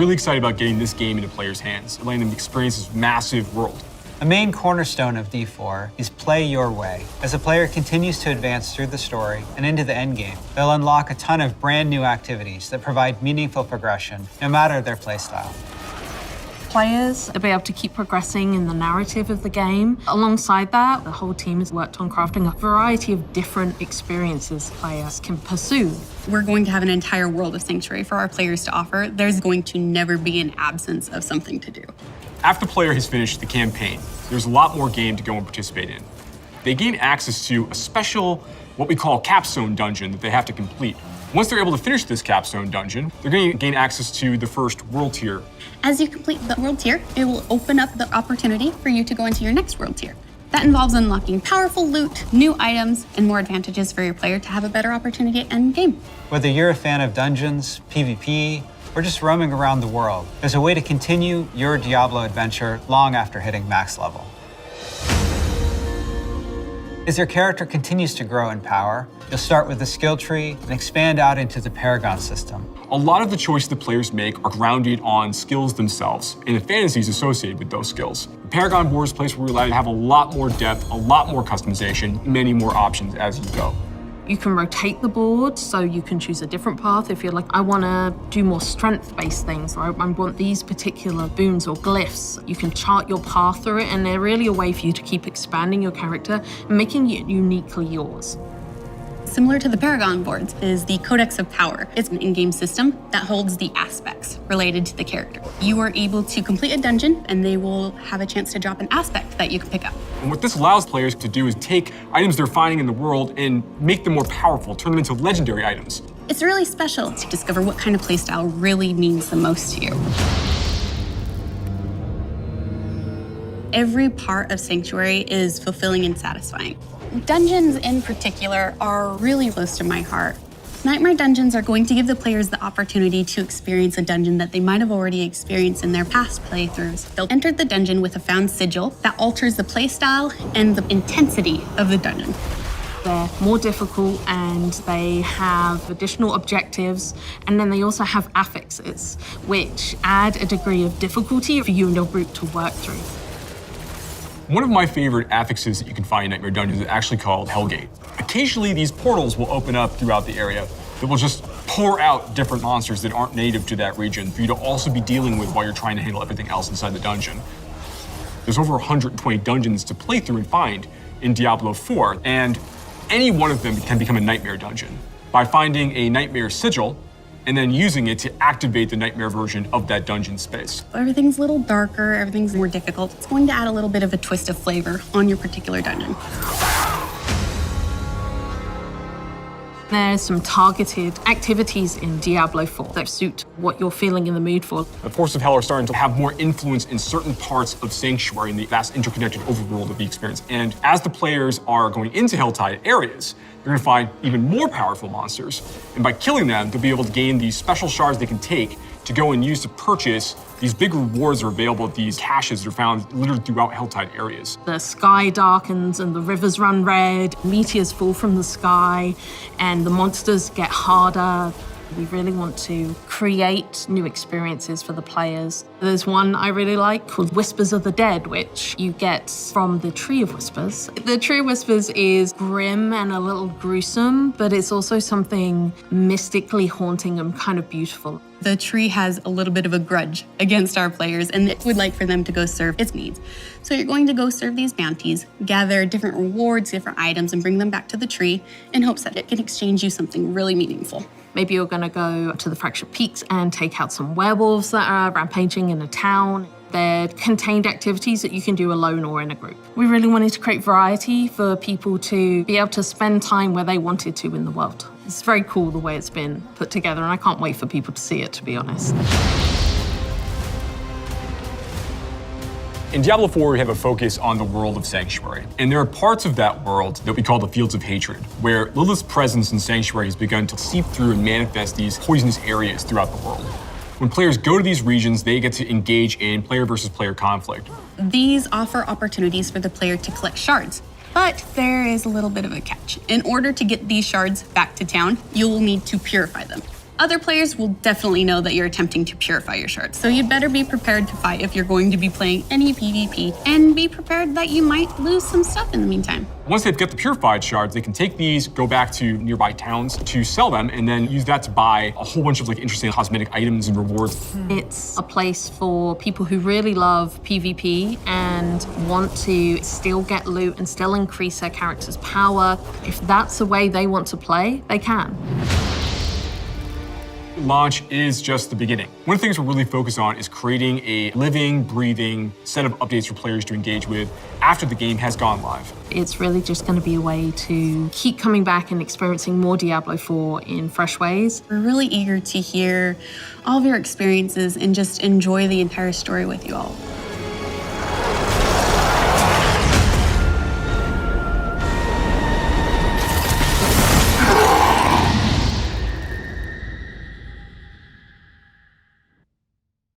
really excited about getting this game into players' hands and letting them experience this massive world. A main cornerstone of D4 is play your way. As a player continues to advance through the story and into the endgame, they'll unlock a ton of brand new activities that provide meaningful progression, no matter their playstyle. Players will be able to keep progressing in the narrative of the game. Alongside that, the whole team has worked on crafting a variety of different experiences players can pursue. We're going to have an entire world of Sanctuary for our players to offer. There's going to never be an absence of something to do. After the player has finished the campaign, there's a lot more game to go and participate in. They gain access to a special, what we call capstone dungeon that they have to complete. Once they're able to finish this capstone dungeon, they're going to gain access to the first world tier. As you complete the world tier, it will open up the opportunity for you to go into your next world tier. That involves unlocking powerful loot, new items, and more advantages for your player to have a better opportunity at end game. Whether you're a fan of dungeons, PvP, or just roaming around the world, there's a way to continue your Diablo adventure long after hitting max level. As your character continues to grow in power, you'll start with the skill tree and expand out into the Paragon system. A lot of the choices the players make are grounded on skills themselves and the fantasies associated with those skills. The Paragon board is a place where we're allowed to have a lot more depth, a lot more customization, many more options as you go. You can rotate the board, so you can choose a different path if you're like, I want to do more strength-based things, or I want these particular boons or glyphs. You can chart your path through it, and they're really a way for you to keep expanding your character and making it uniquely yours. Similar to the Paragon boards is the Codex of Power. It's an in-game system that holds the aspects related to the character. You are able to complete a dungeon, and they will have a chance to drop an aspect that you can pick up. And what this allows players to do is take items they're finding in the world and make them more powerful, turn them into legendary items. It's really special to discover what kind of playstyle really means the most to you. Every part of Sanctuary is fulfilling and satisfying. Dungeons in particular are really close to my heart. Nightmare dungeons are going to give the players the opportunity to experience a dungeon that they might have already experienced in their past playthroughs. They'll enter the dungeon with a found sigil that alters the playstyle and the intensity of the dungeon. They're more difficult and they have additional objectives, and then they also have affixes, which add a degree of difficulty for you and your group to work through. One of my favorite affixes that you can find in Nightmare Dungeons is actually called Hellgate. Occasionally, these portals will open up throughout the area that will just pour out different monsters that aren't native to that region for you to also be dealing with while you're trying to handle everything else inside the dungeon. There's over 120 dungeons to play through and find in Diablo 4, and any one of them can become a Nightmare Dungeon by finding a Nightmare Sigil and then using it to activate the Nightmare version of that dungeon space. Everything's a little darker, everything's more difficult. It's going to add a little bit of a twist of flavor on your particular dungeon. There's some targeted activities in Diablo 4 that suit what you're feeling in the mood for. The Forces of Hell are starting to have more influence in certain parts of Sanctuary in the vast interconnected overworld of the experience. And as the players are going into Helltide areas, they're gonna find even more powerful monsters. And by killing them, they'll be able to gain these special shards they can take to go and use to purchase these big rewards that are available at these caches that are found littered throughout Helltide areas. The sky darkens and the rivers run red, meteors fall from the sky, and the monsters get harder. We really want to create new experiences for the players. There's one I really like called Whispers of the Dead, which you get from the Tree of Whispers. The Tree of Whispers is grim and a little gruesome, but it's also something mystically haunting and kind of beautiful. The tree has a little bit of a grudge against our players, and it would like for them to go serve its needs. So you're going to go serve these bounties, gather different rewards, different items, and bring them back to the tree in hopes that it can exchange you something really meaningful. Maybe you're gonna go to the Fractured Peaks and take out some werewolves that are rampaging in a town. They're contained activities that you can do alone or in a group. We really wanted to create variety for people to be able to spend time where they wanted to in the world. It's very cool the way it's been put together, and I can't wait for people to see it, to be honest. In Diablo 4, we have a focus on the world of Sanctuary. And there are parts of that world that we call the Fields of Hatred, where Lilith's presence in Sanctuary has begun to seep through and manifest these poisonous areas throughout the world. When players go to these regions, they get to engage in player versus player conflict. These offer opportunities for the player to collect shards. But there is a little bit of a catch. In order to get these shards back to town, you'll need to purify them. Other players will definitely know that you're attempting to purify your shards, so you'd better be prepared to fight if you're going to be playing any PvP, and be prepared that you might lose some stuff in the meantime. Once they've got the purified shards, they can take these, go back to nearby towns to sell them, and then use that to buy a whole bunch of interesting cosmetic items and rewards. It's a place for people who really love PvP and want to still get loot and still increase their character's power. If that's the way they want to play, they can. Launch is just the beginning. One of the things we're really focused on is creating a living, breathing set of updates for players to engage with after the game has gone live. It's really just going to be a way to keep coming back and experiencing more Diablo 4 in fresh ways. We're really eager to hear all of your experiences and just enjoy the entire story with you all.